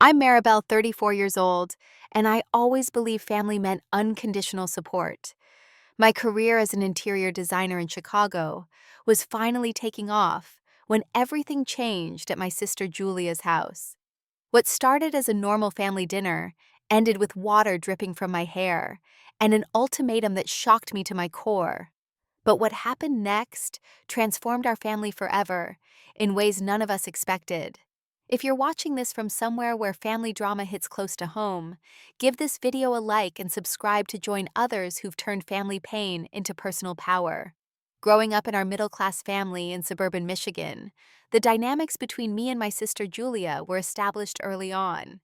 I'm Maribel, 34 years old, and I always believed family meant unconditional support. My career as an interior designer in Chicago was finally taking off when everything changed at my sister Julia's house. What started as a normal family dinner ended with water dripping from my hair and an ultimatum that shocked me to my core. But what happened next transformed our family forever in ways none of us expected. If you're watching this from somewhere where family drama hits close to home, give this video a like and subscribe to join others who've turned family pain into personal power. Growing up in our middle-class family in suburban Michigan, the dynamics between me and my sister Julia were established early on.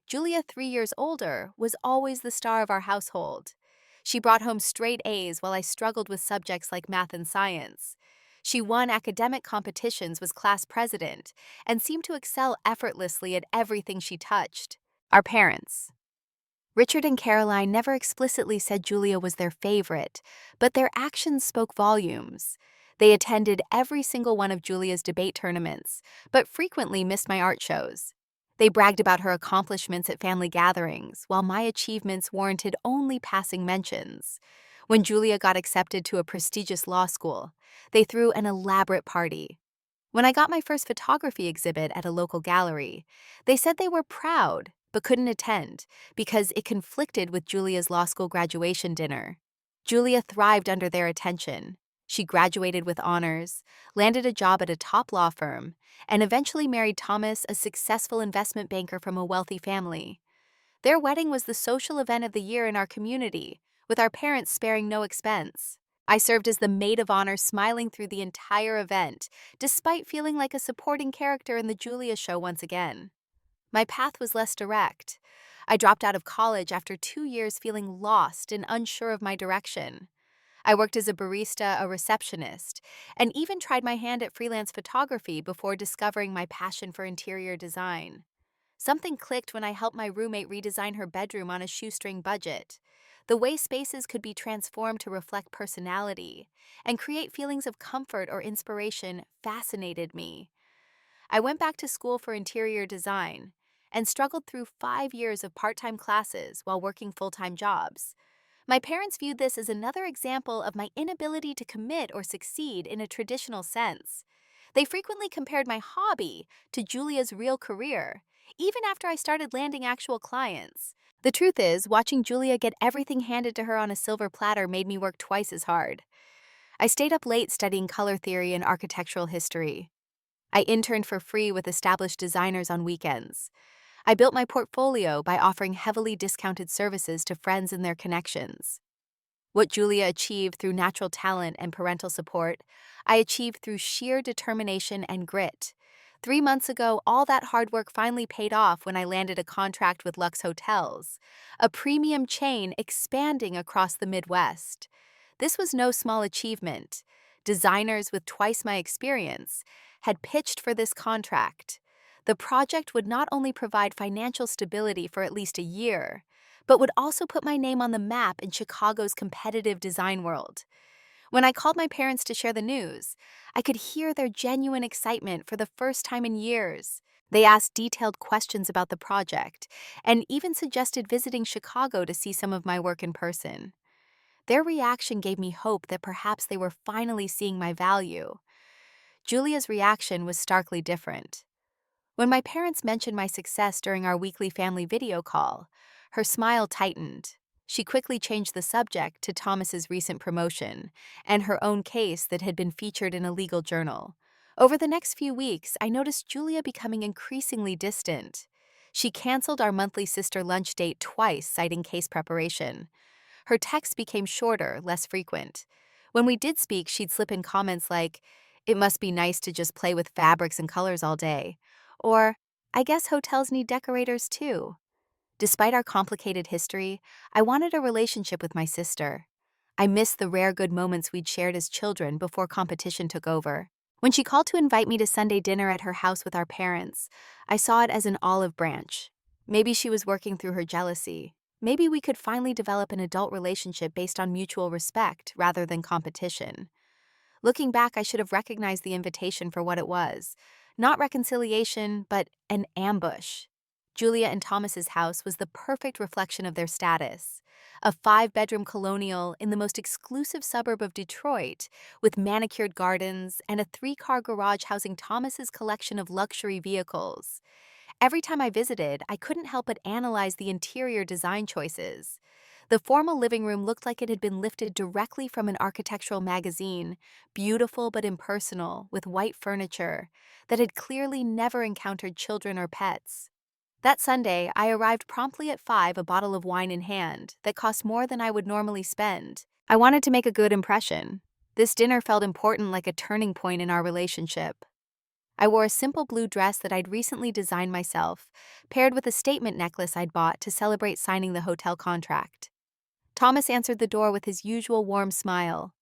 Julia, 3 years older, was always the star of our household. She brought home straight A's while I struggled with subjects like math and science. She won academic competitions, was class president, and seemed to excel effortlessly at everything she touched. Our parents. Richard and Caroline never explicitly said Julia was their favorite, but their actions spoke volumes. They attended every single one of Julia's debate tournaments, but frequently missed my art shows. They bragged about her accomplishments at family gatherings, while my achievements warranted only passing mentions. When Julia got accepted to a prestigious law school, they threw an elaborate party. When I got my first photography exhibit at a local gallery, they said they were proud but couldn't attend because it conflicted with Julia's law school graduation dinner. Julia thrived under their attention. She graduated with honors, landed a job at a top law firm, and eventually married Thomas, a successful investment banker from a wealthy family. Their wedding was the social event of the year in our community, with our parents sparing no expense. I served as the maid of honor, smiling through the entire event, despite feeling like a supporting character in the Julia show once again. My path was less direct. I dropped out of college after 2 years feeling lost and unsure of my direction. I worked as a barista, a receptionist, and even tried my hand at freelance photography before discovering my passion for interior design. Something clicked when I helped my roommate redesign her bedroom on a shoestring budget. The way spaces could be transformed to reflect personality and create feelings of comfort or inspiration fascinated me. I went back to school for interior design and struggled through 5 years of part-time classes while working full-time jobs. My parents viewed this as another example of my inability to commit or succeed in a traditional sense. They frequently compared my hobby to Julia's real career, even after I started landing actual clients. The truth is, watching Julia get everything handed to her on a silver platter made me work twice as hard. I stayed up late studying color theory and architectural history. I interned for free with established designers on weekends. I built my portfolio by offering heavily discounted services to friends and their connections. What Julia achieved through natural talent and parental support, I achieved through sheer determination and grit. 3 months ago, all that hard work finally paid off when I landed a contract with Lux Hotels, a premium chain expanding across the Midwest. This was no small achievement. Designers with twice my experience had pitched for this contract. The project would not only provide financial stability for at least a year, but would also put my name on the map in Chicago's competitive design world. When I called my parents to share the news, I could hear their genuine excitement for the first time in years. They asked detailed questions about the project and even suggested visiting Chicago to see some of my work in person. Their reaction gave me hope that perhaps they were finally seeing my value. Julia's reaction was starkly different. When my parents mentioned my success during our weekly family video call, her smile tightened. She quickly changed the subject to Thomas's recent promotion and her own case that had been featured in a legal journal. Over the next few weeks, I noticed Julia becoming increasingly distant. She canceled our monthly sister lunch date twice, citing case preparation. Her texts became shorter, less frequent. When we did speak, she'd slip in comments like, "It must be nice to just play with fabrics and colors all day," or, "I guess hotels need decorators too." Despite our complicated history, I wanted a relationship with my sister. I missed the rare good moments we'd shared as children before competition took over. When she called to invite me to Sunday dinner at her house with our parents, I saw it as an olive branch. Maybe she was working through her jealousy. Maybe we could finally develop an adult relationship based on mutual respect rather than competition. Looking back, I should have recognized the invitation for what it was. Not reconciliation, but an ambush. Julia and Thomas's house was the perfect reflection of their status. A five-bedroom colonial in the most exclusive suburb of Detroit, with manicured gardens and a three-car garage housing Thomas's collection of luxury vehicles. Every time I visited, I couldn't help but analyze the interior design choices. The formal living room looked like it had been lifted directly from an architectural magazine, beautiful but impersonal, with white furniture that had clearly never encountered children or pets. That Sunday, I arrived promptly at 5, a bottle of wine in hand, that cost more than I would normally spend. I wanted to make a good impression. This dinner felt important, like a turning point in our relationship. I wore a simple blue dress that I'd recently designed myself, paired with a statement necklace I'd bought to celebrate signing the hotel contract. Thomas answered the door with his usual warm smile.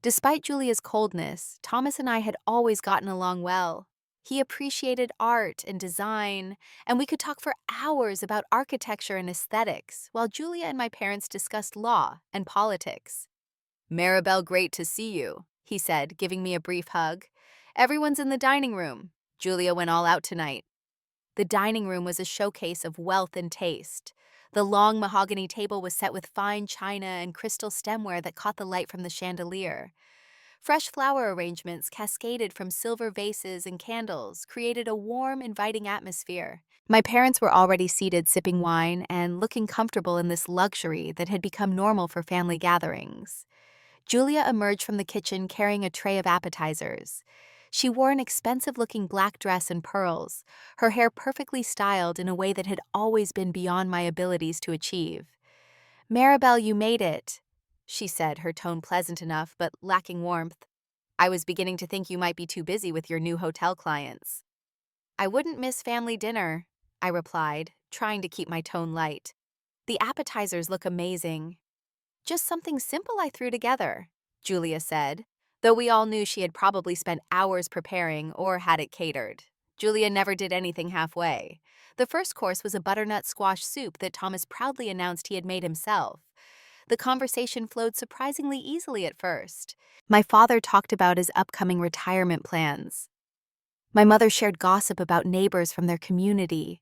Despite Julia's coldness, Thomas and I had always gotten along well. He appreciated art and design, and we could talk for hours about architecture and aesthetics, while Julia and my parents discussed law and politics. "Maribel, great to see you," he said, giving me a brief hug. "Everyone's in the dining room. Julia went all out tonight." The dining room was a showcase of wealth and taste. The long mahogany table was set with fine china and crystal stemware that caught the light from the chandelier. Fresh flower arrangements cascaded from silver vases and candles created a warm, inviting atmosphere. My parents were already seated sipping wine and looking comfortable in this luxury that had become normal for family gatherings. Julia emerged from the kitchen carrying a tray of appetizers. She wore an expensive-looking black dress and pearls, her hair perfectly styled in a way that had always been beyond my abilities to achieve. "Maribel, you made it," she said, her tone pleasant enough but lacking warmth. "I was beginning to think you might be too busy with your new hotel clients." "I wouldn't miss family dinner," I replied, trying to keep my tone light. "The appetizers look amazing." "Just something simple I threw together," Julia said, though we all knew she had probably spent hours preparing or had it catered. Julia never did anything halfway. The first course was a butternut squash soup that Thomas proudly announced he had made himself. The conversation flowed surprisingly easily at first. My father talked about his upcoming retirement plans. My mother shared gossip about neighbors from their community,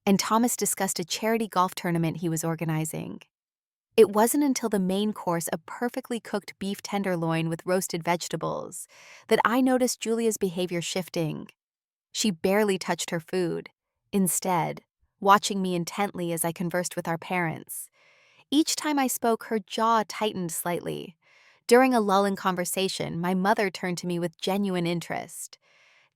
and Thomas discussed a charity golf tournament he was organizing. It wasn't until the main course, a perfectly cooked beef tenderloin with roasted vegetables, that I noticed Julia's behavior shifting. She barely touched her food, instead, watching me intently as I conversed with our parents. Each time I spoke, her jaw tightened slightly. During a lull in conversation, my mother turned to me with genuine interest.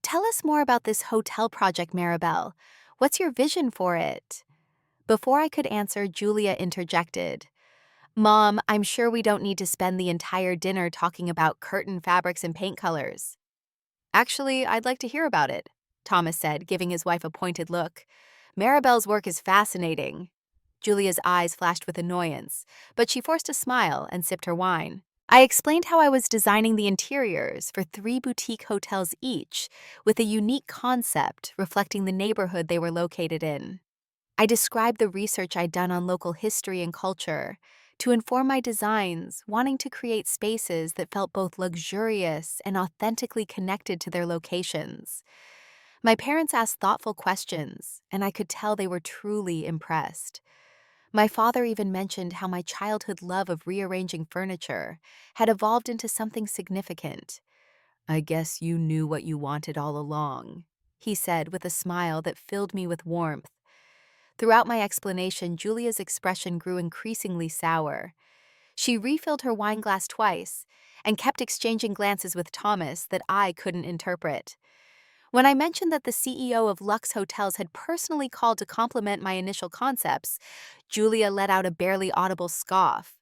"Tell us more about this hotel project, Maribel. What's your vision for it?" Before I could answer, Julia interjected. "Mom, I'm sure we don't need to spend the entire dinner talking about curtain fabrics and paint colors." "Actually, I'd like to hear about it," Thomas said, giving his wife a pointed look. "Maribel's work is fascinating." Julia's eyes flashed with annoyance, but she forced a smile and sipped her wine. I explained how I was designing the interiors for 3 boutique hotels each, with a unique concept reflecting the neighborhood they were located in. I described the research I'd done on local history and culture to inform my designs, wanting to create spaces that felt both luxurious and authentically connected to their locations. My parents asked thoughtful questions, and I could tell they were truly impressed. My father even mentioned how my childhood love of rearranging furniture had evolved into something significant. "I guess you knew what you wanted all along," he said with a smile that filled me with warmth. Throughout my explanation, Julia's expression grew increasingly sour. She refilled her wine glass twice and kept exchanging glances with Thomas that I couldn't interpret. When I mentioned that the CEO of Lux Hotels had personally called to compliment my initial concepts, Julia let out a barely audible scoff.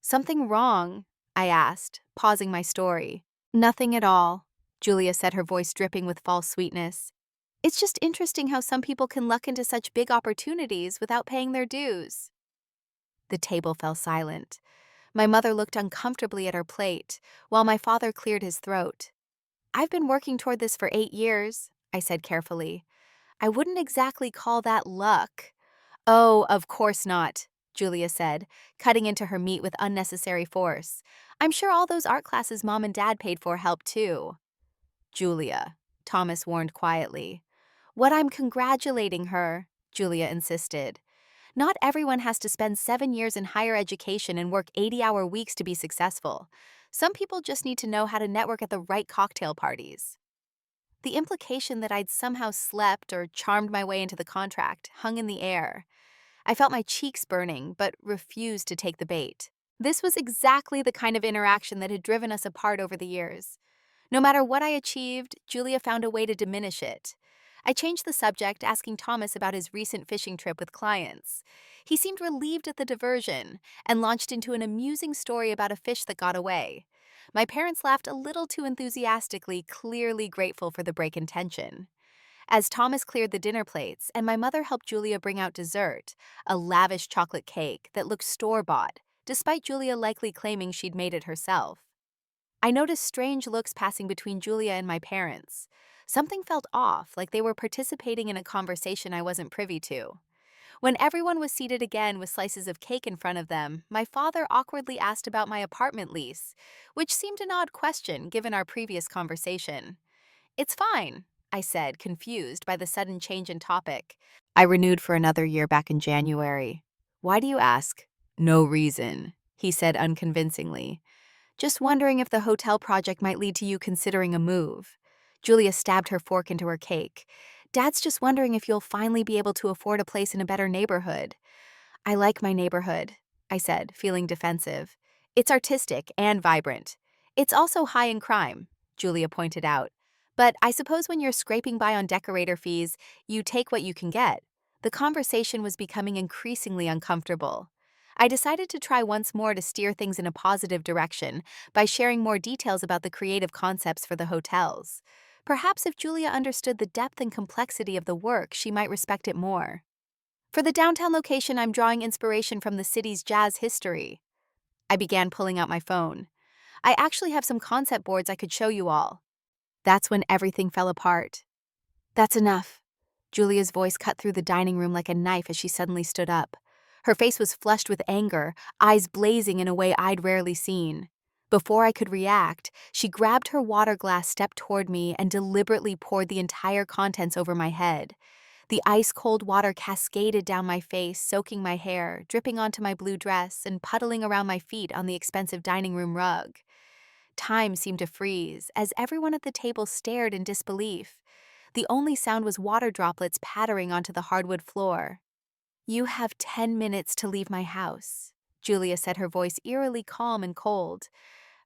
"Something wrong?" I asked, pausing my story. "Nothing at all," Julia said, her voice dripping with false sweetness. "It's just interesting how some people can luck into such big opportunities without paying their dues." The table fell silent. My mother looked uncomfortably at her plate, while my father cleared his throat. "I've been working toward this for 8 years," I said carefully. "I wouldn't exactly call that luck." "Oh, of course not," Julia said, cutting into her meat with unnecessary force. "I'm sure all those art classes Mom and Dad paid for helped too." "Julia," Thomas warned quietly. "What I'm congratulating her," Julia insisted. Not everyone has to spend 7 years in higher education and work 80-hour weeks to be successful. Some people just need to know how to network at the right cocktail parties. The implication that I'd somehow slept or charmed my way into the contract hung in the air. I felt my cheeks burning, but refused to take the bait. This was exactly the kind of interaction that had driven us apart over the years. No matter what I achieved, Julia found a way to diminish it. I changed the subject, asking Thomas about his recent fishing trip with clients. He seemed relieved at the diversion and launched into an amusing story about a fish that got away. My parents laughed a little too enthusiastically, clearly grateful for the break in tension. As Thomas cleared the dinner plates and my mother helped Julia bring out dessert, a lavish chocolate cake that looked store-bought, despite Julia likely claiming she'd made it herself. I noticed strange looks passing between Julia and my parents. Something felt off, like they were participating in a conversation I wasn't privy to. When everyone was seated again with slices of cake in front of them, my father awkwardly asked about my apartment lease, which seemed an odd question given our previous conversation. "It's fine," I said, confused by the sudden change in topic. I renewed for another year back in January. "Why do you ask?" "No reason," he said unconvincingly. "Just wondering if the hotel project might lead to you considering a move." Julia stabbed her fork into her cake. "Dad's just wondering if you'll finally be able to afford a place in a better neighborhood." "I like my neighborhood," I said, feeling defensive. "It's artistic and vibrant. It's also high in crime," Julia pointed out. "But I suppose when you're scraping by on decorator fees, you take what you can get." The conversation was becoming increasingly uncomfortable. I decided to try once more to steer things in a positive direction by sharing more details about the creative concepts for the hotels. Perhaps if Julia understood the depth and complexity of the work, she might respect it more. "For the downtown location, I'm drawing inspiration from the city's jazz history." I began pulling out my phone. "I actually have some concept boards I could show you all." That's when everything fell apart. "That's enough." Julia's voice cut through the dining room like a knife as she suddenly stood up. Her face was flushed with anger, eyes blazing in a way I'd rarely seen. Before I could react, she grabbed her water glass, stepped toward me, and deliberately poured the entire contents over my head. The ice-cold water cascaded down my face, soaking my hair, dripping onto my blue dress, and puddling around my feet on the expensive dining room rug. Time seemed to freeze, as everyone at the table stared in disbelief. The only sound was water droplets pattering onto the hardwood floor. "You have 10 minutes to leave my house," Julia said, her voice eerily calm and cold.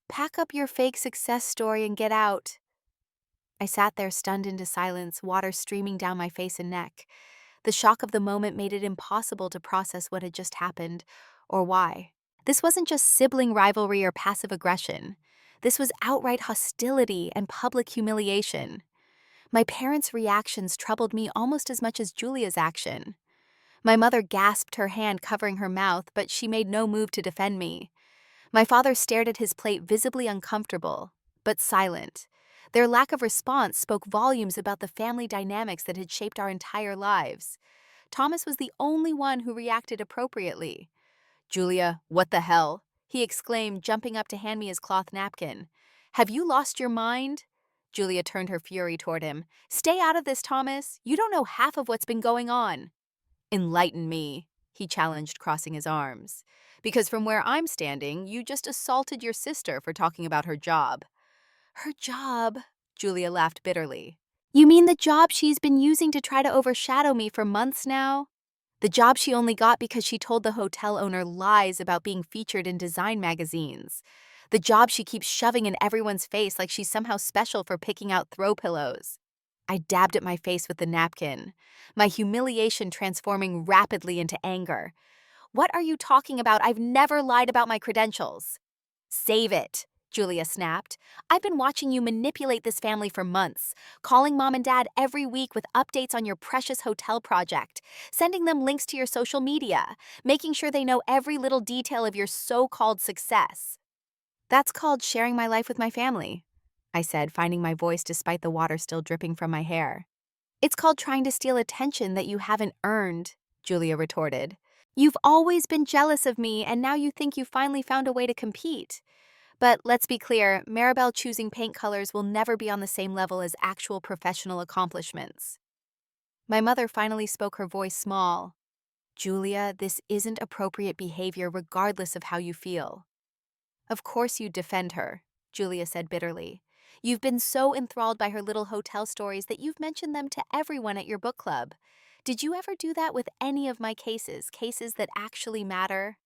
"Pack up your fake success story and get out." I sat there stunned into silence, water streaming down my face and neck. The shock of the moment made it impossible to process what had just happened, or why. This wasn't just sibling rivalry or passive aggression. This was outright hostility and public humiliation. My parents' reactions troubled me almost as much as Julia's action. My mother gasped, her hand covering her mouth, but she made no move to defend me. My father stared at his plate, visibly uncomfortable, but silent. Their lack of response spoke volumes about the family dynamics that had shaped our entire lives. Thomas was the only one who reacted appropriately. "Julia, what the hell?" he exclaimed, jumping up to hand me his cloth napkin. "Have you lost your mind?" Julia turned her fury toward him. "Stay out of this, Thomas. You don't know half of what's been going on." "Enlighten me," he challenged, crossing his arms. "Because from where I'm standing, you just assaulted your sister for talking about her job." "Her job?" Julia laughed bitterly. "You mean the job she's been using to try to overshadow me for months now? The job she only got because she told the hotel owner lies about being featured in design magazines. The job she keeps shoving in everyone's face like she's somehow special for picking out throw pillows." I dabbed at my face with the napkin, my humiliation transforming rapidly into anger. "What are you talking about? I've never lied about my credentials." "Save it," Julia snapped. "I've been watching you manipulate this family for months, calling mom and dad every week with updates on your precious hotel project, sending them links to your social media, making sure they know every little detail of your so-called success." "That's called sharing my life with my family," I said, finding my voice despite the water still dripping from my hair. "It's called trying to steal attention that you haven't earned," Julia retorted. "You've always been jealous of me, and now you think you finally found a way to compete. But let's be clear, Maribel choosing paint colors will never be on the same level as actual professional accomplishments." My mother finally spoke, her voice small. Julia, this isn't appropriate behavior regardless of how you feel. Of course you'd defend her, Julia said bitterly. You've been so enthralled by her little hotel stories that you've mentioned them to everyone at your book club. Did you ever do that with any of my cases that actually matter?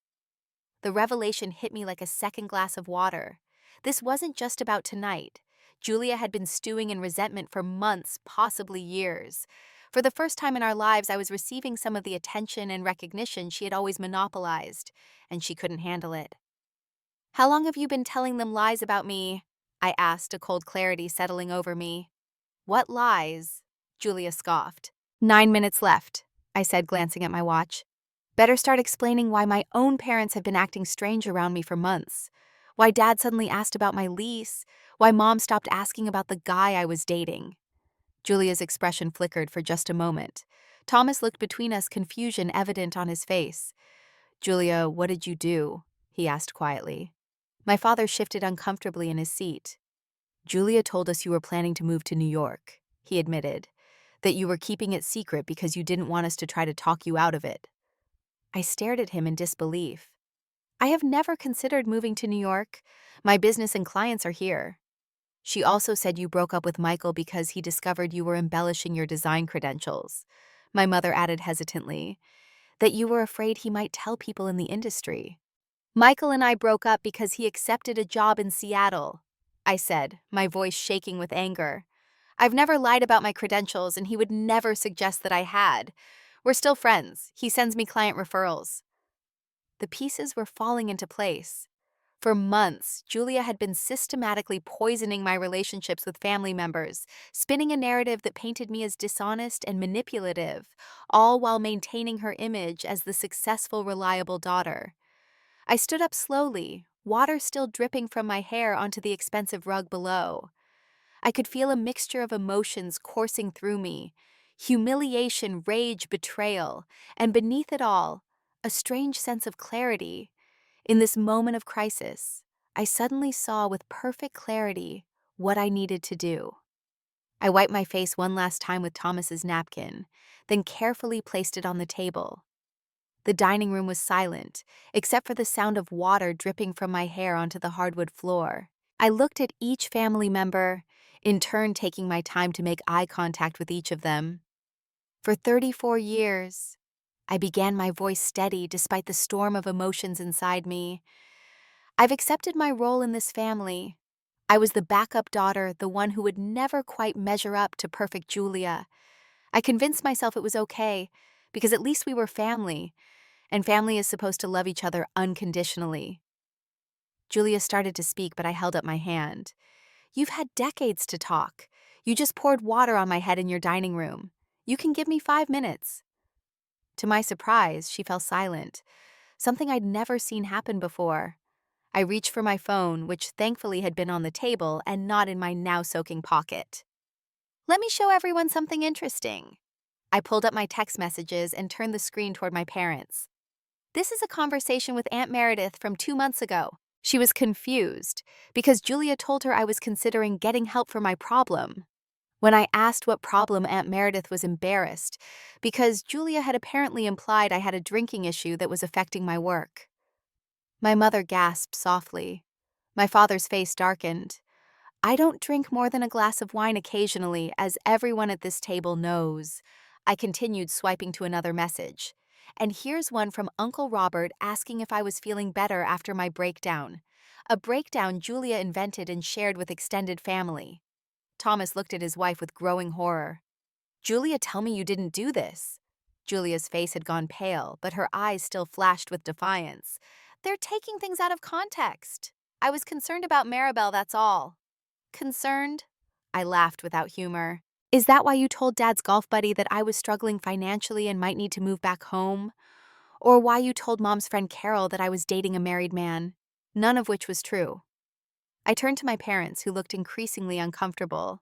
The revelation hit me like a second glass of water. This wasn't just about tonight. Julia had been stewing in resentment for months, possibly years. For the first time in our lives, I was receiving some of the attention and recognition she had always monopolized, and she couldn't handle it. How long have you been telling them lies about me? I asked, a cold clarity settling over me. What lies? Julia scoffed. 9 minutes left, I said, glancing at my watch. Better start explaining why my own parents have been acting strange around me for months. Why Dad suddenly asked about my lease. Why Mom stopped asking about the guy I was dating. Julia's expression flickered for just a moment. Thomas looked between us, confusion evident on his face. Julia, what did you do? He asked quietly. My father shifted uncomfortably in his seat. Julia told us you were planning to move to New York, he admitted. That you were keeping it secret because you didn't want us to try to talk you out of it. I stared at him in disbelief. I have never considered moving to New York. My business and clients are here. She also said you broke up with Michael because he discovered you were embellishing your design credentials. My mother added hesitantly, that you were afraid he might tell people in the industry. Michael and I broke up because he accepted a job in Seattle, I said, my voice shaking with anger. I've never lied about my credentials, and he would never suggest that I had. We're still friends. He sends me client referrals. The pieces were falling into place. For months, Julia had been systematically poisoning my relationships with family members, spinning a narrative that painted me as dishonest and manipulative, all while maintaining her image as the successful, reliable daughter. I stood up slowly, water still dripping from my hair onto the expensive rug below. I could feel a mixture of emotions coursing through me: humiliation, rage, betrayal, and beneath it all, a strange sense of clarity. In this moment of crisis, I suddenly saw with perfect clarity what I needed to do. I wiped my face one last time with Thomas's napkin, then carefully placed it on the table. The dining room was silent, except for the sound of water dripping from my hair onto the hardwood floor. I looked at each family member, in turn taking my time to make eye contact with each of them. For 34 years, I began, my voice steady despite the storm of emotions inside me. I've accepted my role in this family. I was the backup daughter, the one who would never quite measure up to perfect Julia. I convinced myself it was okay, because at least we were family, and family is supposed to love each other unconditionally. Julia started to speak, but I held up my hand. You've had decades to talk. You just poured water on my head in your dining room. You can give me 5 minutes. To my surprise, she fell silent, something I'd never seen happen before. I reached for my phone, which thankfully had been on the table and not in my now-soaking pocket. Let me show everyone something interesting. I pulled up my text messages and turned the screen toward my parents. This is a conversation with Aunt Meredith from 2 months ago. She was confused because Julia told her I was considering getting help for my problem. When I asked what problem, Aunt Meredith was embarrassed because Julia had apparently implied I had a drinking issue that was affecting my work. My mother gasped softly. My father's face darkened. I don't drink more than a glass of wine occasionally, as everyone at this table knows. I continued, swiping to another message. And here's one from Uncle Robert asking if I was feeling better after my breakdown. A breakdown Julia invented and shared with extended family. Thomas looked at his wife with growing horror. Julia, tell me you didn't do this. Julia's face had gone pale, but her eyes still flashed with defiance. They're taking things out of context. I was concerned about Maribel, that's all. Concerned? I laughed without humor. Is that why you told Dad's golf buddy that I was struggling financially and might need to move back home? Or why you told Mom's friend Carol that I was dating a married man? None of which was true. I turned to my parents, who looked increasingly uncomfortable.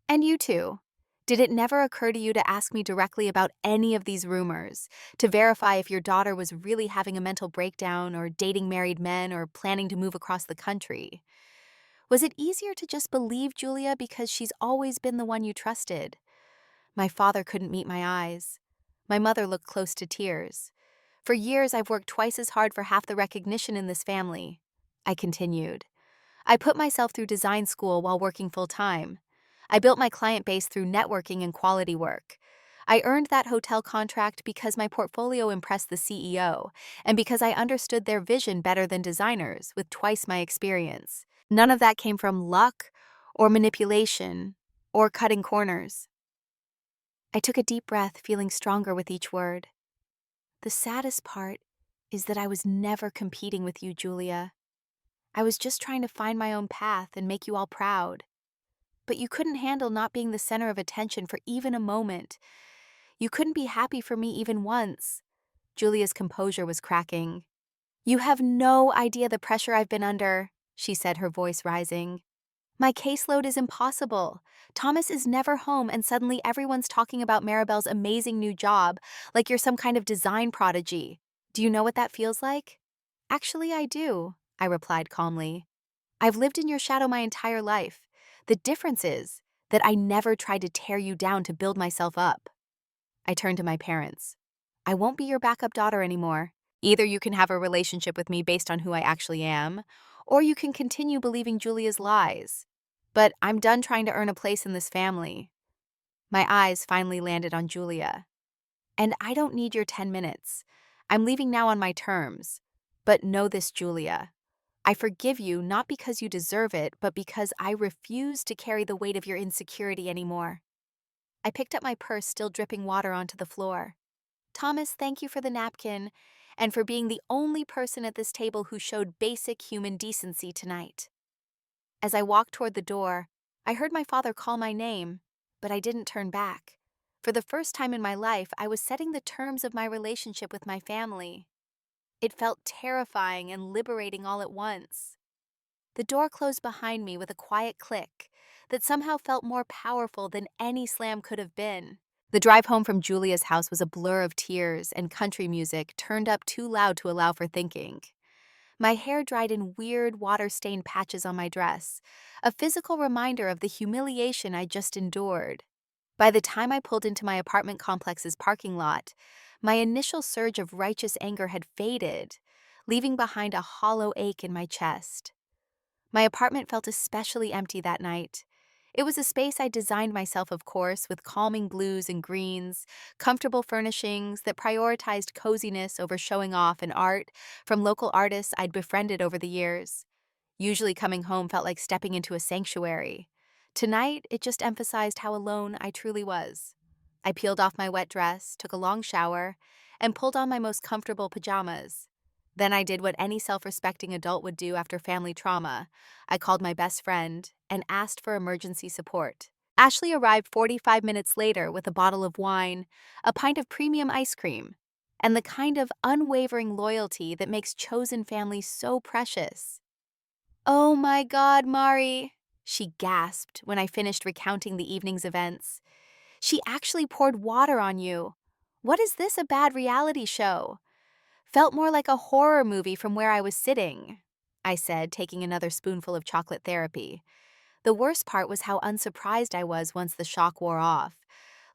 And you two? Did it never occur to you to ask me directly about any of these rumors, to verify if your daughter was really having a mental breakdown or dating married men or planning to move across the country? Was it easier to just believe Julia because she's always been the one you trusted? My father couldn't meet my eyes. My mother looked close to tears. For years, I've worked twice as hard for half the recognition in this family. I continued. I put myself through design school while working full-time. I built my client base through networking and quality work. I earned that hotel contract because my portfolio impressed the CEO and because I understood their vision better than designers with twice my experience. None of that came from luck or manipulation or cutting corners. I took a deep breath, feeling stronger with each word. The saddest part is that I was never competing with you, Julia. I was just trying to find my own path and make you all proud. But you couldn't handle not being the center of attention for even a moment. You couldn't be happy for me even once. Julia's composure was cracking. You have no idea the pressure I've been under, she said, her voice rising. My caseload is impossible. Thomas is never home, and suddenly everyone's talking about Maribel's amazing new job, like you're some kind of design prodigy. Do you know what that feels like? Actually, I do, I replied calmly. I've lived in your shadow my entire life. The difference is that I never tried to tear you down to build myself up. I turned to my parents. I won't be your backup daughter anymore. Either you can have a relationship with me based on who I actually am, or you can continue believing Julia's lies. But I'm done trying to earn a place in this family. My eyes finally landed on Julia. And I don't need your 10 minutes. I'm leaving now on my terms. But know this, Julia. I forgive you not because you deserve it, but because I refuse to carry the weight of your insecurity anymore. I picked up my purse, still dripping water, onto the floor. Thomas, thank you for the napkin and for being the only person at this table who showed basic human decency tonight. As I walked toward the door, I heard my father call my name, but I didn't turn back. For the first time in my life, I was setting the terms of my relationship with my family. It felt terrifying and liberating all at once. The door closed behind me with a quiet click that somehow felt more powerful than any slam could have been. The drive home from Julia's house was a blur of tears and country music turned up too loud to allow for thinking. My hair dried in weird, water-stained patches on my dress, a physical reminder of the humiliation I just endured. By the time I pulled into my apartment complex's parking lot, my initial surge of righteous anger had faded, leaving behind a hollow ache in my chest. My apartment felt especially empty that night. It was a space I designed myself, of course, with calming blues and greens, comfortable furnishings that prioritized coziness over showing off, and art from local artists I'd befriended over the years. Usually coming home felt like stepping into a sanctuary. Tonight, it just emphasized how alone I truly was. I peeled off my wet dress, took a long shower, and pulled on my most comfortable pajamas. Then I did what any self-respecting adult would do after family trauma. I called my best friend and asked for emergency support. Ashley arrived 45 minutes later with a bottle of wine, a pint of premium ice cream, and the kind of unwavering loyalty that makes chosen family so precious. "Oh my God, Mari," she gasped when I finished recounting the evening's events. "She actually poured water on you. What is this, a bad reality show?" "Felt more like a horror movie from where I was sitting," I said, taking another spoonful of chocolate therapy. The worst part was how unsurprised I was once the shock wore off.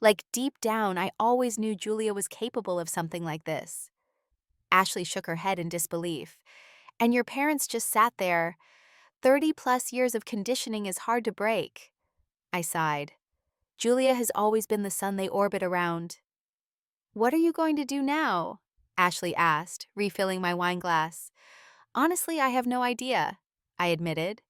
Like deep down, I always knew Julia was capable of something like this. Ashley shook her head in disbelief. "And your parents just sat there. 30-plus years of conditioning is hard to break." I sighed. Julia has always been the sun they orbit around. "What are you going to do now?" Ashley asked, refilling my wine glass. "Honestly, I have no idea," I admitted.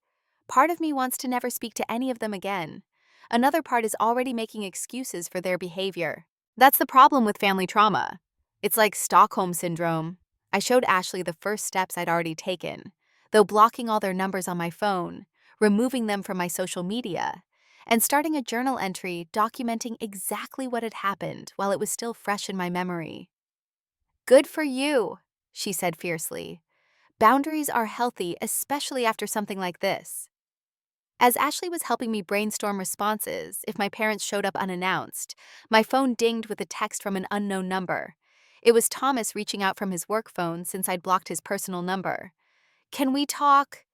"Part of me wants to never speak to any of them again. Another part is already making excuses for their behavior. That's the problem with family trauma. It's like Stockholm Syndrome." I showed Ashley the first steps I'd already taken, though blocking all their numbers on my phone, removing them from my social media, and starting a journal entry documenting exactly what had happened while it was still fresh in my memory. "Good for you," she said fiercely. "Boundaries are healthy, especially after something like this." As Ashley was helping me brainstorm responses if my parents showed up unannounced, my phone dinged with a text from an unknown number. It was Thomas reaching out from his work phone since I'd blocked his personal number. "Can we talk?"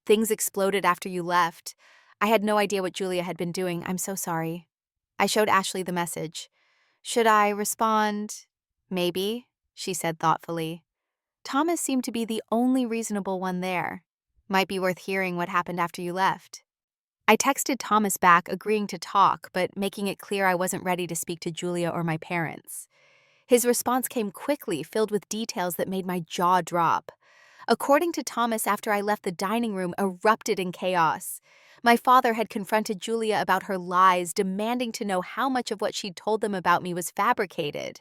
"Things exploded after you left. I had no idea what Julia had been doing. I'm so sorry." I showed Ashley the message. Should I respond? Maybe, she said thoughtfully. Thomas seemed to be the only reasonable one there. Might be worth hearing what happened after you left. I texted Thomas back agreeing to talk, but making it clear I wasn't ready to speak to Julia or my parents. His response came quickly, filled with details that made my jaw drop. According to Thomas, after I left, the dining room erupted in chaos. My father had confronted Julia about her lies, demanding to know how much of what she'd told them about me was fabricated.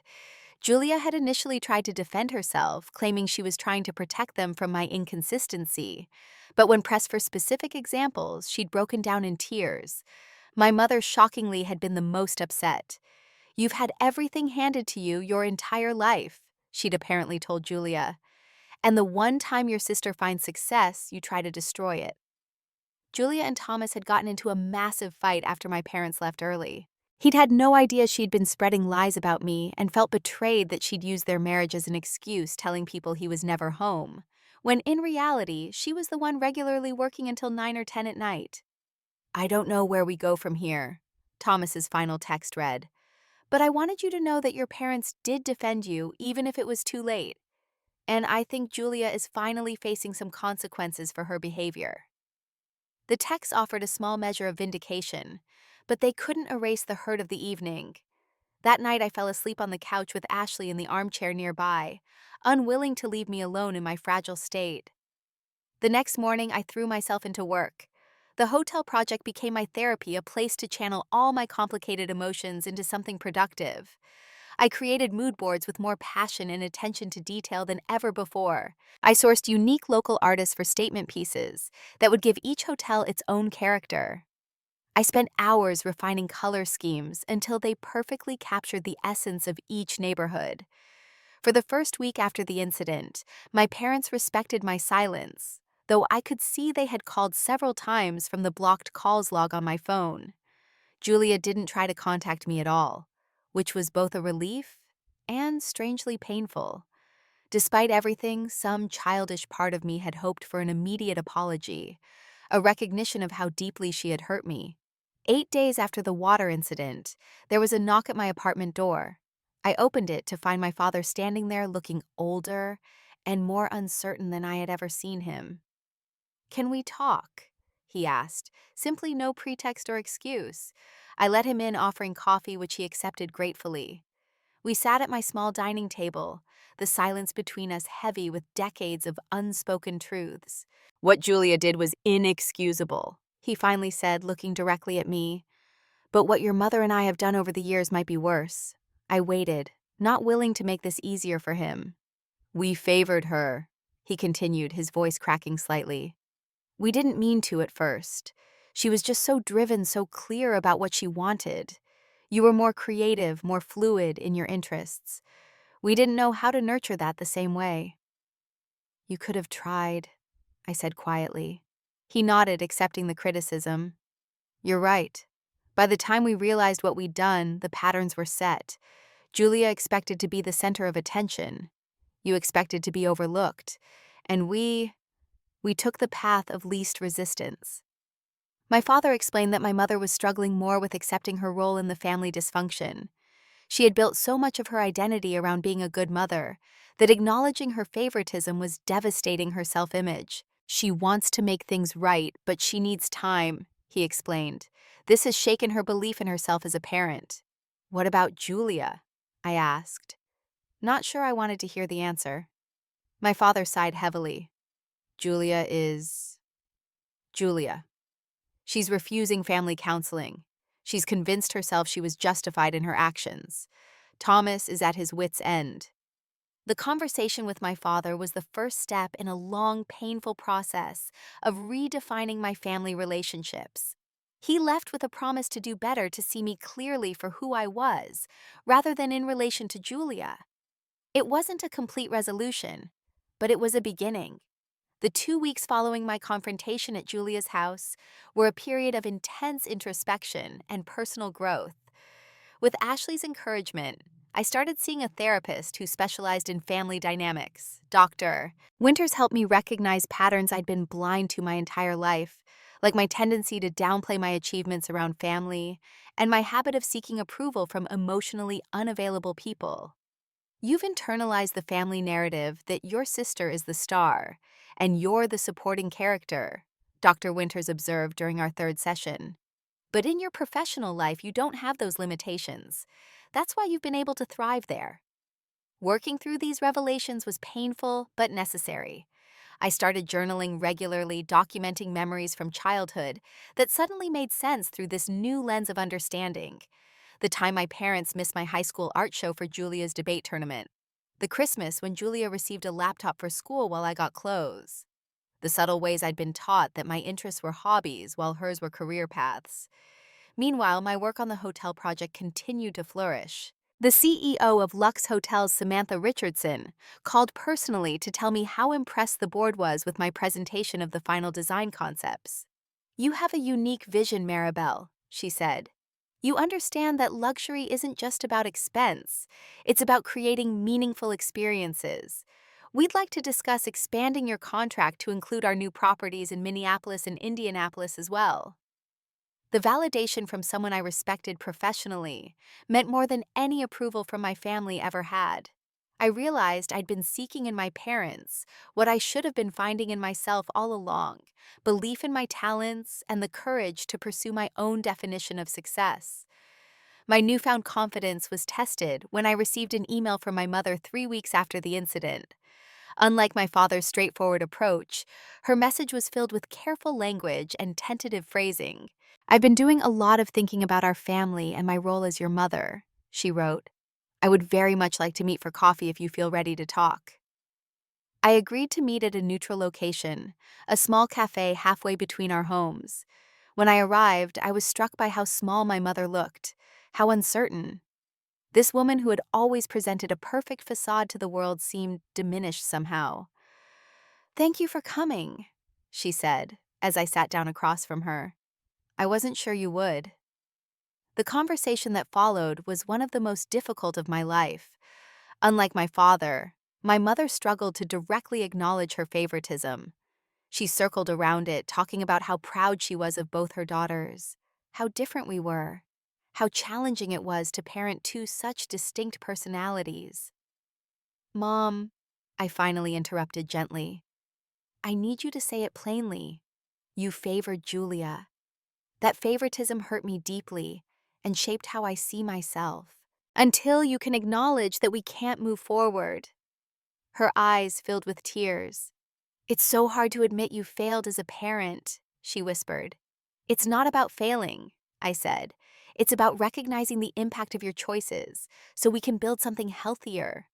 Julia had initially tried to defend herself, claiming she was trying to protect them from my inconsistency. But when pressed for specific examples, she'd broken down in tears. My mother, shockingly, had been the most upset. You've had everything handed to you your entire life, she'd apparently told Julia. And the one time your sister finds success, you try to destroy it. Julia and Thomas had gotten into a massive fight after my parents left early. He'd had no idea she'd been spreading lies about me and felt betrayed that she'd used their marriage as an excuse, telling people he was never home, when in reality, she was the one regularly working until 9 or 10 at night. I don't know where we go from here, Thomas's final text read. But I wanted you to know that your parents did defend you, even if it was too late. And I think Julia is finally facing some consequences for her behavior. The text offered a small measure of vindication, but they couldn't erase the hurt of the evening. That night I fell asleep on the couch with Ashley in the armchair nearby, unwilling to leave me alone in my fragile state. The next morning I threw myself into work. The hotel project became my therapy, a place to channel all my complicated emotions into something productive. I created mood boards with more passion and attention to detail than ever before. I sourced unique local artists for statement pieces that would give each hotel its own character. I spent hours refining color schemes until they perfectly captured the essence of each neighborhood. For the first week after the incident, my parents respected my silence, though I could see they had called several times from the blocked calls log on my phone. Julia didn't try to contact me at all, which was both a relief and strangely painful. Despite everything, some childish part of me had hoped for an immediate apology, a recognition of how deeply she had hurt me. 8 days after the water incident, there was a knock at my apartment door. I opened it to find my father standing there looking older and more uncertain than I had ever seen him. "Can we talk?" he asked, simply no pretext or excuse. I let him in, offering coffee, which he accepted gratefully. We sat at my small dining table, the silence between us heavy with decades of unspoken truths. "What Julia did was inexcusable," he finally said, looking directly at me. "But what your mother and I have done over the years might be worse." I waited, not willing to make this easier for him. "We favored her," he continued, his voice cracking slightly. "We didn't mean to at first. She was just so driven, so clear about what she wanted. You were more creative, more fluid in your interests. We didn't know how to nurture that the same way." "You could have tried," I said quietly. He nodded, accepting the criticism. "You're right. By the time we realized what we'd done, the patterns were set. Julia expected to be the center of attention. You expected to be overlooked. And we took the path of least resistance." My father explained that my mother was struggling more with accepting her role in the family dysfunction. She had built so much of her identity around being a good mother that acknowledging her favoritism was devastating her self-image. "She wants to make things right, but she needs time," he explained. "This has shaken her belief in herself as a parent." "What about Julia?" I asked. Not sure I wanted to hear the answer. My father sighed heavily. "Julia is Julia. She's refusing family counseling. She's convinced herself she was justified in her actions. Thomas is at his wit's end." The conversation with my father was the first step in a long, painful process of redefining my family relationships. He left with a promise to do better, to see me clearly for who I was, rather than in relation to Julia. It wasn't a complete resolution, but it was a beginning. The 2 weeks following my confrontation at Julia's house were a period of intense introspection and personal growth. With Ashley's encouragement, I started seeing a therapist who specialized in family dynamics, Dr. Winters helped me recognize patterns I'd been blind to my entire life, like my tendency to downplay my achievements around family and my habit of seeking approval from emotionally unavailable people. You've internalized the family narrative that your sister is the star and you're the supporting character, Dr. Winters observed during our third session. But in your professional life, you don't have those limitations. That's why you've been able to thrive there. Working through these revelations was painful but necessary. I started journaling regularly, documenting memories from childhood that suddenly made sense through this new lens of understanding. The time my parents missed my high school art show for Julia's debate tournament. The Christmas when Julia received a laptop for school while I got clothes. The subtle ways I'd been taught that my interests were hobbies while hers were career paths. Meanwhile, my work on the hotel project continued to flourish. The CEO of Lux Hotels, Samantha Richardson, called personally to tell me how impressed the board was with my presentation of the final design concepts. "You have a unique vision, Maribel," she said. "You understand that luxury isn't just about expense, it's about creating meaningful experiences. We'd like to discuss expanding your contract to include our new properties in Minneapolis and Indianapolis as well." The validation from someone I respected professionally meant more than any approval from my family ever had. I realized I'd been seeking in my parents what I should have been finding in myself all along: belief in my talents and the courage to pursue my own definition of success. My newfound confidence was tested when I received an email from my mother 3 weeks after the incident. Unlike my father's straightforward approach, her message was filled with careful language and tentative phrasing. "I've been doing a lot of thinking about our family and my role as your mother," she wrote. "I would very much like to meet for coffee if you feel ready to talk." I agreed to meet at a neutral location, a small cafe halfway between our homes. When I arrived, I was struck by how small my mother looked, how uncertain. This woman who had always presented a perfect facade to the world seemed diminished somehow. "Thank you for coming," she said, as I sat down across from her. "I wasn't sure you would." The conversation that followed was one of the most difficult of my life. Unlike my father, my mother struggled to directly acknowledge her favoritism. She circled around it, talking about how proud she was of both her daughters, how different we were, how challenging it was to parent two such distinct personalities. "Mom," I finally interrupted gently, "I need you to say it plainly. You favored Julia. That favoritism hurt me deeply and shaped how I see myself. Until you can acknowledge that we can't move forward." Her eyes filled with tears. "It's so hard to admit you failed as a parent," she whispered. "It's not about failing," I said. "It's about recognizing the impact of your choices so we can build something healthier."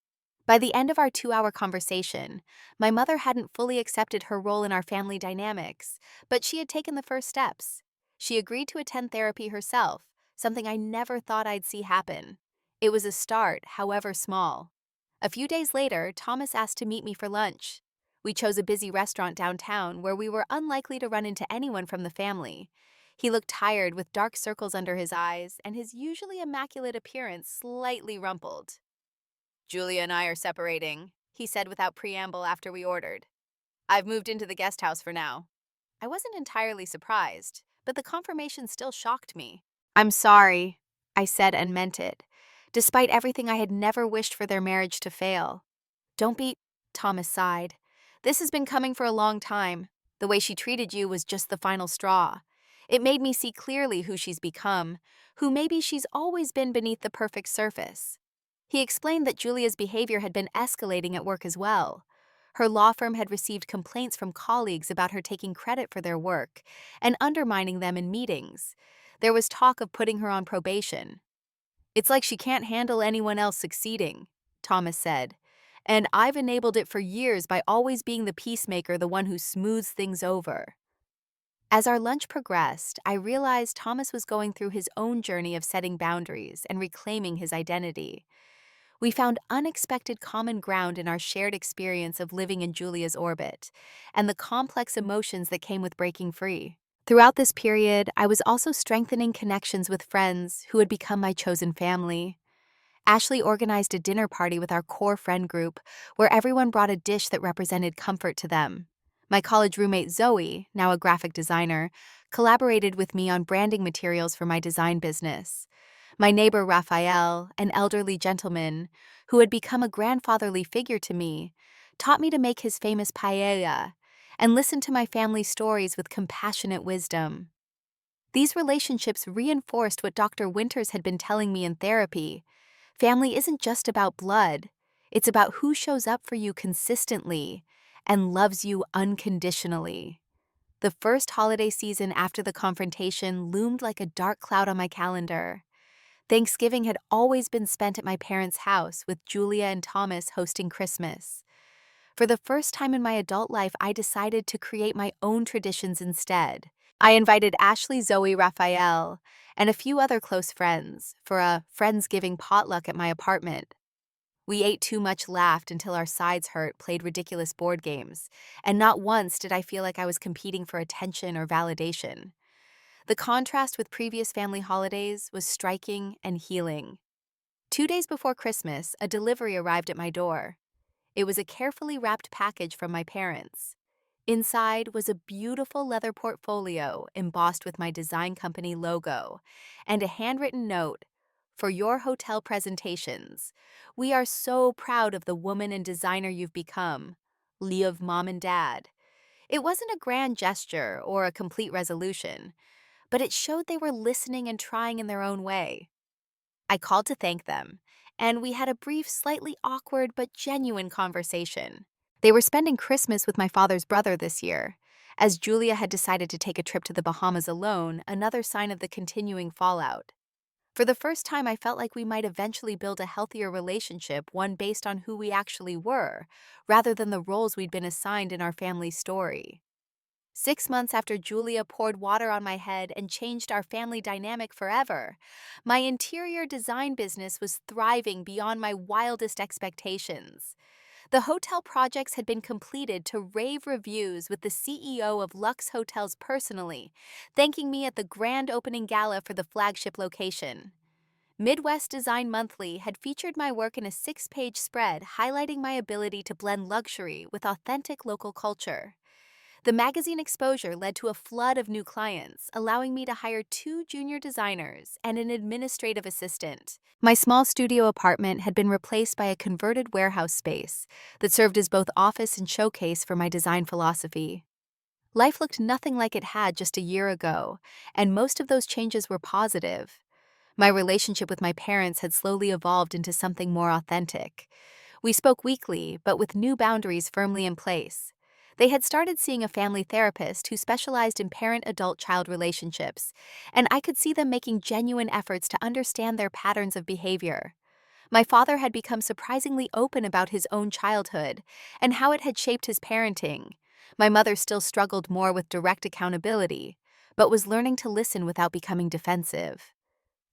By the end of our 2-hour conversation, my mother hadn't fully accepted her role in our family dynamics, but she had taken the first steps. She agreed to attend therapy herself, something I never thought I'd see happen. It was a start, however small. A few days later, Thomas asked to meet me for lunch. We chose a busy restaurant downtown where we were unlikely to run into anyone from the family. He looked tired with dark circles under his eyes and his usually immaculate appearance slightly rumpled. "Julia and I are separating," he said without preamble after we ordered. "I've moved into the guest house for now." I wasn't entirely surprised, but the confirmation still shocked me. "I'm sorry," I said and meant it. Despite everything, I had never wished for their marriage to fail. "Don't be," Thomas sighed. "This has been coming for a long time. The way she treated you was just the final straw. It made me see clearly who she's become, who maybe she's always been beneath the perfect surface." He explained that Julia's behavior had been escalating at work as well. Her law firm had received complaints from colleagues about her taking credit for their work and undermining them in meetings. There was talk of putting her on probation. "It's like she can't handle anyone else succeeding," Thomas said. "And I've enabled it for years by always being the peacemaker, the one who smooths things over." As our lunch progressed, I realized Thomas was going through his own journey of setting boundaries and reclaiming his identity. We found unexpected common ground in our shared experience of living in Julia's orbit and the complex emotions that came with breaking free. Throughout this period, I was also strengthening connections with friends who had become my chosen family. Ashley organized a dinner party with our core friend group where everyone brought a dish that represented comfort to them. My college roommate Zoe, now a graphic designer, collaborated with me on branding materials for my design business. My neighbor Raphael, an elderly gentleman who had become a grandfatherly figure to me, taught me to make his famous paella and listened to my family's stories with compassionate wisdom. These relationships reinforced what Dr. Winters had been telling me in therapy. Family isn't just about blood, it's about who shows up for you consistently and loves you unconditionally. The first holiday season after the confrontation loomed like a dark cloud on my calendar. Thanksgiving had always been spent at my parents' house, with Julia and Thomas hosting Christmas. For the first time in my adult life, I decided to create my own traditions instead. I invited Ashley, Zoe, Raphael, and a few other close friends for a Friendsgiving potluck at my apartment. We ate too much, laughed until our sides hurt, played ridiculous board games, and not once did I feel like I was competing for attention or validation. The contrast with previous family holidays was striking and healing. 2 days before Christmas, a delivery arrived at my door. It was a carefully wrapped package from my parents. Inside was a beautiful leather portfolio embossed with my design company logo and a handwritten note: "For your hotel presentations, we are so proud of the woman and designer you've become. Live, Mom and Dad." It wasn't a grand gesture or a complete resolution, but it showed they were listening and trying in their own way. I called to thank them, and we had a brief, slightly awkward but genuine conversation. They were spending Christmas with my father's brother this year. As Julia had decided to take a trip to the Bahamas alone, another sign of the continuing fallout. For the first time, I felt like we might eventually build a healthier relationship, one based on who we actually were, rather than the roles we'd been assigned in our family story. 6 months after Julia poured water on my head and changed our family dynamic forever, my interior design business was thriving beyond my wildest expectations. The hotel projects had been completed to rave reviews, with the CEO of Lux Hotels personally thanking me at the grand opening gala for the flagship location. Midwest Design Monthly had featured my work in a 6-page spread highlighting my ability to blend luxury with authentic local culture. The magazine exposure led to a flood of new clients, allowing me to hire 2 junior designers and an administrative assistant. My small studio apartment had been replaced by a converted warehouse space that served as both office and showcase for my design philosophy. Life looked nothing like it had just a year ago, and most of those changes were positive. My relationship with my parents had slowly evolved into something more authentic. We spoke weekly, but with new boundaries firmly in place. They had started seeing a family therapist who specialized in parent-adult-child relationships, and I could see them making genuine efforts to understand their patterns of behavior. My father had become surprisingly open about his own childhood and how it had shaped his parenting. My mother still struggled more with direct accountability, but was learning to listen without becoming defensive.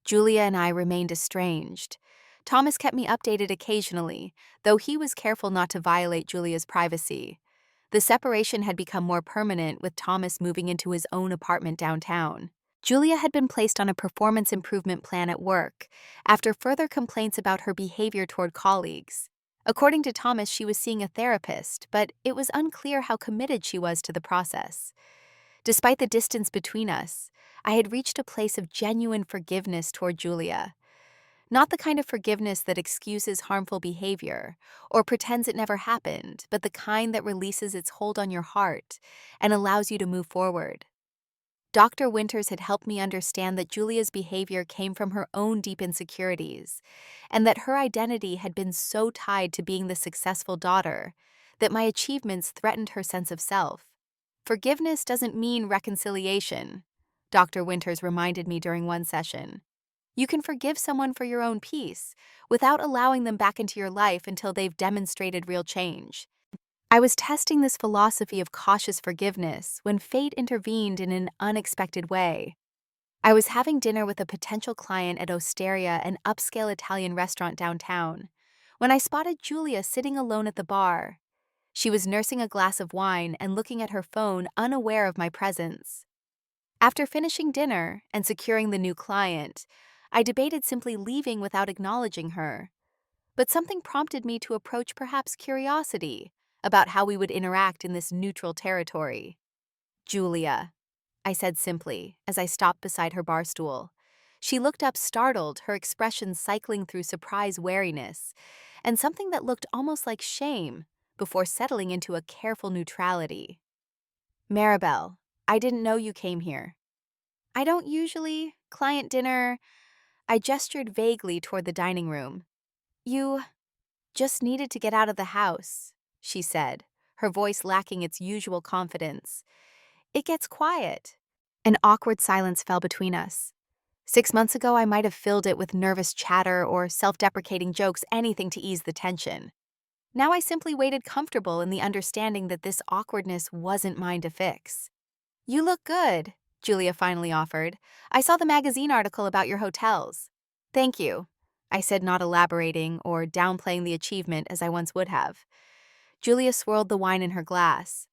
Julia and I remained estranged. Thomas kept me updated occasionally, though he was careful not to violate Julia's privacy. The separation had become more permanent, with Thomas moving into his own apartment downtown. Julia had been placed on a performance improvement plan at work after further complaints about her behavior toward colleagues. According to Thomas, she was seeing a therapist, but it was unclear how committed she was to the process. Despite the distance between us, I had reached a place of genuine forgiveness toward Julia. Not the kind of forgiveness that excuses harmful behavior or pretends it never happened, but the kind that releases its hold on your heart and allows you to move forward. Dr. Winters had helped me understand that Julia's behavior came from her own deep insecurities, and that her identity had been so tied to being the successful daughter that my achievements threatened her sense of self. Forgiveness doesn't mean reconciliation, Dr. Winters reminded me during one session. You can forgive someone for your own peace, without allowing them back into your life until they've demonstrated real change. I was testing this philosophy of cautious forgiveness when fate intervened in an unexpected way. I was having dinner with a potential client at Osteria, an upscale Italian restaurant downtown, when I spotted Julia sitting alone at the bar. She was nursing a glass of wine and looking at her phone, unaware of my presence. After finishing dinner and securing the new client, I debated simply leaving without acknowledging her. But something prompted me to approach, perhaps curiosity, about how we would interact in this neutral territory. Julia, I said simply, as I stopped beside her bar stool. She looked up startled, her expression cycling through surprise wariness, and something that looked almost like shame, before settling into a careful neutrality. Maribel, I didn't know you came here. I don't usually. Client dinner. I gestured vaguely toward the dining room. You just needed to get out of the house, she said, her voice lacking its usual confidence. It gets quiet. An awkward silence fell between us. 6 months ago, I might have filled it with nervous chatter or self-deprecating jokes, anything to ease the tension. Now I simply waited comfortable in the understanding that this awkwardness wasn't mine to fix. You look good, Julia finally offered. I saw the magazine article about your hotels. Thank you, I said, not elaborating or downplaying the achievement as I once would have. Julia swirled the wine in her glass.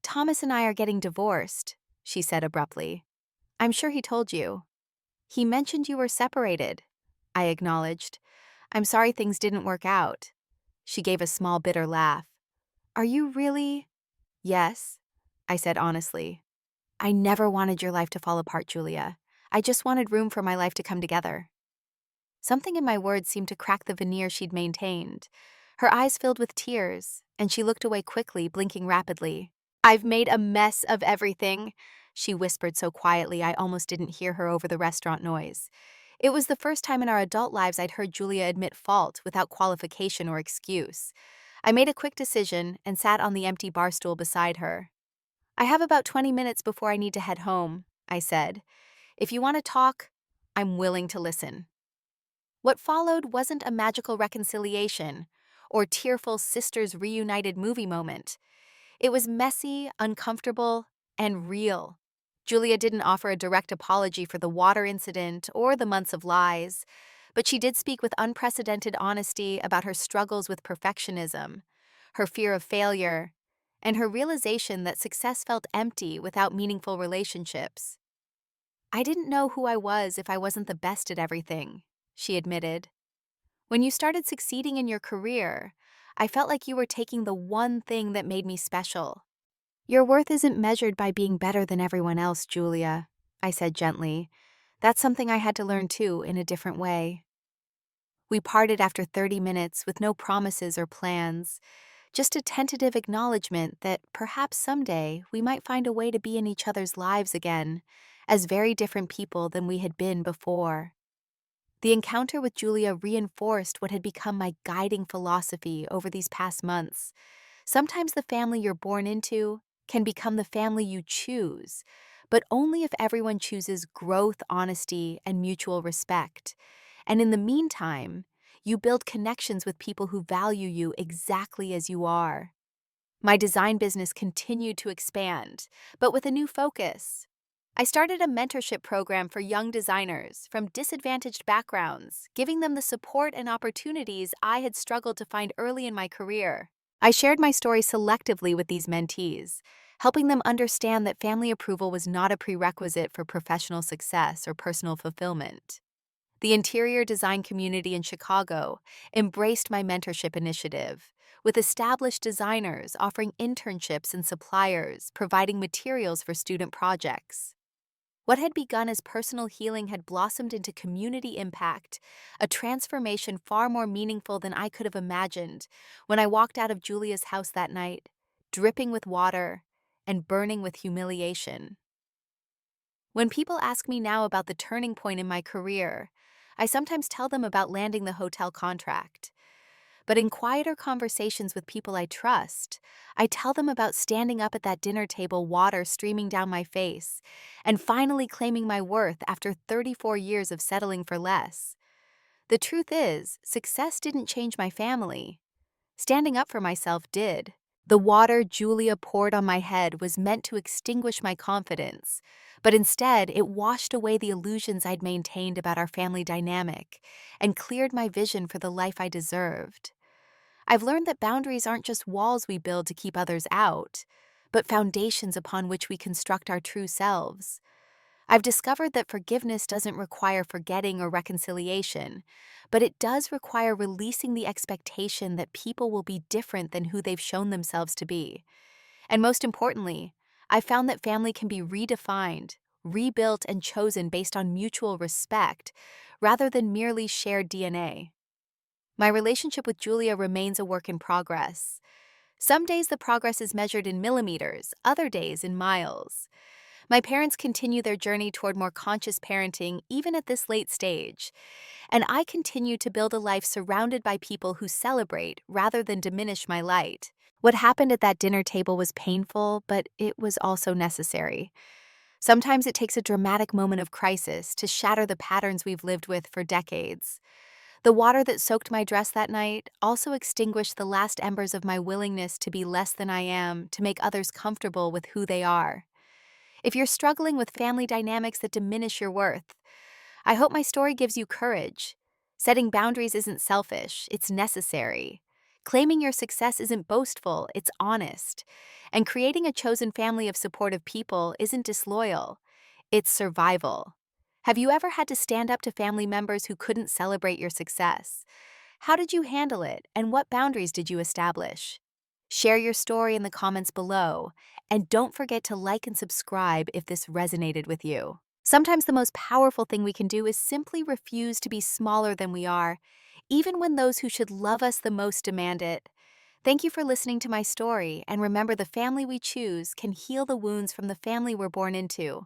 Thomas and I are getting divorced, she said abruptly. I'm sure he told you. He mentioned you were separated, I acknowledged. I'm sorry things didn't work out. She gave a small bitter laugh. Are you really? Yes, I said honestly. I never wanted your life to fall apart, Julia. I just wanted room for my life to come together. Something in my words seemed to crack the veneer she'd maintained. Her eyes filled with tears, and she looked away quickly, blinking rapidly. I've made a mess of everything, she whispered so quietly I almost didn't hear her over the restaurant noise. It was the first time in our adult lives I'd heard Julia admit fault without qualification or excuse. I made a quick decision and sat on the empty bar stool beside her. I have about 20 minutes before I need to head home, I said. If you want to talk, I'm willing to listen. What followed wasn't a magical reconciliation or tearful sisters reunited movie moment. It was messy, uncomfortable, and real. Julia didn't offer a direct apology for the water incident or the months of lies, but she did speak with unprecedented honesty about her struggles with perfectionism, her fear of failure, and her realization that success felt empty without meaningful relationships. I didn't know who I was if I wasn't the best at everything, she admitted. When you started succeeding in your career, I felt like you were taking the one thing that made me special. Your worth isn't measured by being better than everyone else, Julia, I said gently. That's something I had to learn too, in a different way. We parted after 30 minutes with no promises or plans, just a tentative acknowledgement that perhaps someday we might find a way to be in each other's lives again, as very different people than we had been before. The encounter with Julia reinforced what had become my guiding philosophy over these past months. Sometimes the family you're born into can become the family you choose, but only if everyone chooses growth, honesty, and mutual respect. And in the meantime, you build connections with people who value you exactly as you are. My design business continued to expand, but with a new focus. I started a mentorship program for young designers from disadvantaged backgrounds, giving them the support and opportunities I had struggled to find early in my career. I shared my story selectively with these mentees, helping them understand that family approval was not a prerequisite for professional success or personal fulfillment. The interior design community in Chicago embraced my mentorship initiative, with established designers offering internships and suppliers providing materials for student projects. What had begun as personal healing had blossomed into community impact, a transformation far more meaningful than I could have imagined when I walked out of Julia's house that night, dripping with water and burning with humiliation. When people ask me now about the turning point in my career, I sometimes tell them about landing the hotel contract. But in quieter conversations with people I trust, I tell them about standing up at that dinner table, water streaming down my face, and finally claiming my worth after 34 years of settling for less. The truth is, success didn't change my family. Standing up for myself did. The water Julia poured on my head was meant to extinguish my confidence, but instead it washed away the illusions I'd maintained about our family dynamic and cleared my vision for the life I deserved. I've learned that boundaries aren't just walls we build to keep others out, but foundations upon which we construct our true selves. I've discovered that forgiveness doesn't require forgetting or reconciliation, but it does require releasing the expectation that people will be different than who they've shown themselves to be. And most importantly, I found that family can be redefined, rebuilt, and chosen based on mutual respect rather than merely shared DNA. My relationship with Julia remains a work in progress. Some days the progress is measured in millimeters, other days in miles. My parents continue their journey toward more conscious parenting even at this late stage, and I continue to build a life surrounded by people who celebrate rather than diminish my light. What happened at that dinner table was painful, but it was also necessary. Sometimes it takes a dramatic moment of crisis to shatter the patterns we've lived with for decades. The water that soaked my dress that night also extinguished the last embers of my willingness to be less than I am to make others comfortable with who they are. If you're struggling with family dynamics that diminish your worth, I hope my story gives you courage. Setting boundaries isn't selfish, it's necessary. Claiming your success isn't boastful, it's honest. And creating a chosen family of supportive people isn't disloyal, it's survival. Have you ever had to stand up to family members who couldn't celebrate your success? How did you handle it, and what boundaries did you establish? Share your story in the comments below, and don't forget to like and subscribe if this resonated with you. Sometimes the most powerful thing we can do is simply refuse to be smaller than we are, even when those who should love us the most demand it. Thank you for listening to my story, and remember, the family we choose can heal the wounds from the family we're born into.